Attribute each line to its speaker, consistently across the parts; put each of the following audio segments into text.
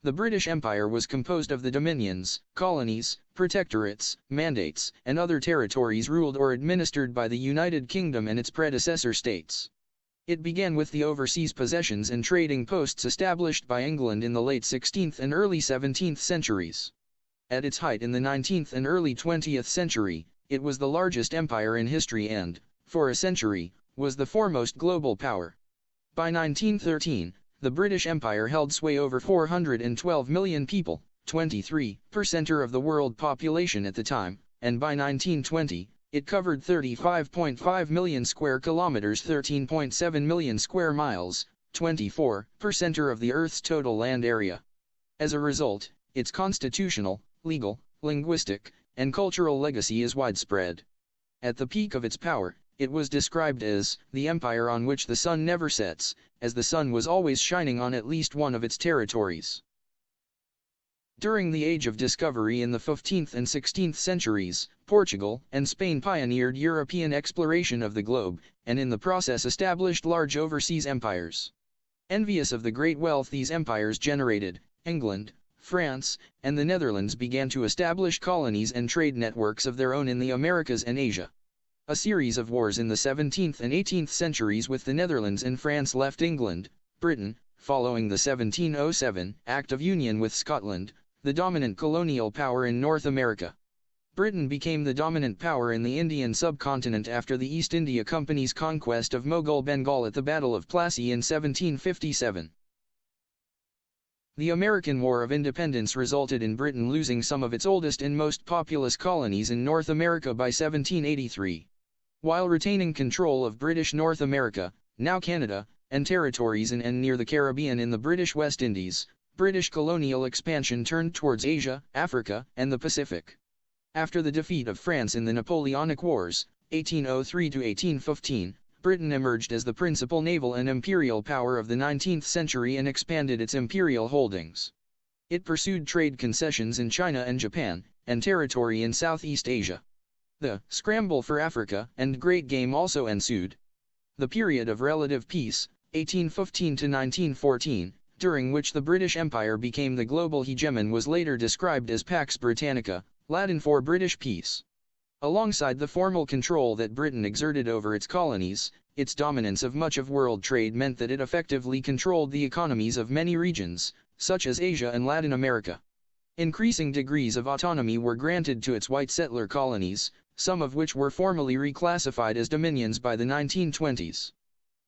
Speaker 1: The British Empire was composed of the dominions, colonies, protectorates, mandates, and other territories ruled or administered by the United Kingdom and its predecessor states. It began with the overseas possessions and trading posts established by England in the late 16th and early 17th centuries. At its height in the 19th and early 20th century, it was the largest empire in history and, for a century, was the foremost global power. By 1913, the British Empire held sway over 412 million people, 23% of the world population at the time, and by 1920, it covered 35.5 million square kilometers, 13.7 million square miles, 24% of the Earth's total land area. As a result, its constitutional, legal, linguistic, and cultural legacy is widespread. At the peak of its power, it was described as the empire on which the sun never sets, as the sun was always shining on at least one of its territories. During the Age of Discovery in the 15th and 16th centuries, Portugal and Spain pioneered European exploration of the globe, and in the process established large overseas empires. Envious of the great wealth these empires generated, England, France, and the Netherlands began to establish colonies and trade networks of their own in the Americas and Asia. A series of wars in the 17th and 18th centuries with the Netherlands and France left England, Britain, following the 1707 Act of Union with Scotland, the dominant colonial power in North America. Britain became the dominant power in the Indian subcontinent after the East India Company's conquest of Mughal Bengal at the Battle of Plassey in 1757. The American War of Independence resulted in Britain losing some of its oldest and most populous colonies in North America by 1783. While retaining control of British North America, now Canada, and territories in and near the Caribbean in the British West Indies, British colonial expansion turned towards Asia, Africa, and the Pacific. After the defeat of France in the Napoleonic Wars, 1803–1815, Britain emerged as the principal naval and imperial power of the 19th century and expanded its imperial holdings. It pursued trade concessions in China and Japan, and territory in Southeast Asia. The scramble for Africa and Great Game also ensued. The period of relative peace, 1815 to 1914, during which the British Empire became the global hegemon, was later described as Pax Britannica, Latin for British peace. Alongside the formal control that Britain exerted over its colonies, its dominance of much of world trade meant that it effectively controlled the economies of many regions, such as Asia and Latin America. Increasing degrees of autonomy were granted to its white settler colonies, some of which were formally reclassified as dominions by the 1920s.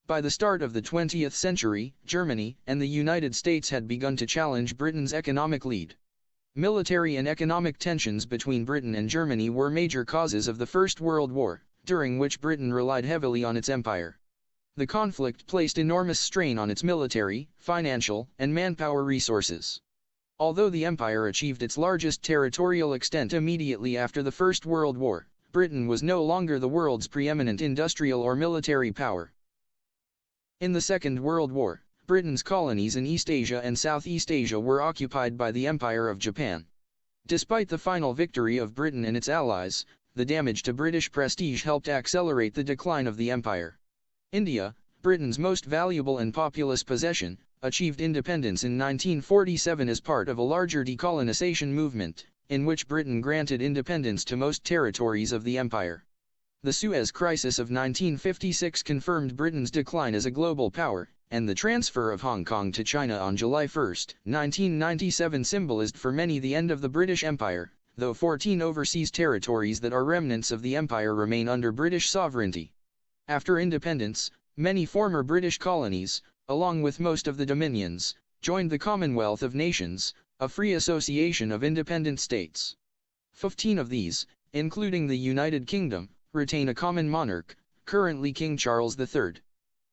Speaker 1: By the start of the 20th century, Germany and the United States had begun to challenge Britain's economic lead. Military and economic tensions between Britain and Germany were major causes of the First World War, during which Britain relied heavily on its empire. The conflict placed enormous strain on its military, financial, and manpower resources. Although the empire achieved its largest territorial extent immediately after the First World War, Britain was no longer the world's preeminent industrial or military power. In the Second World War, Britain's colonies in East Asia and Southeast Asia were occupied by the Empire of Japan. Despite the final victory of Britain and its allies, the damage to British prestige helped accelerate the decline of the empire. India, Britain's most valuable and populous possession, achieved independence in 1947 as part of a larger decolonization movement, in which Britain granted independence to most territories of the empire. The Suez Crisis of 1956 confirmed Britain's decline as a global power, and the transfer of Hong Kong to China on July 1, 1997 symbolized for many the end of the British Empire, though 14 overseas territories that are remnants of the empire remain under British sovereignty. After independence, many former British colonies, along with most of the dominions, joined the Commonwealth of Nations, a free association of independent states. 15 of these, including the United Kingdom, retain a common monarch, currently King Charles III.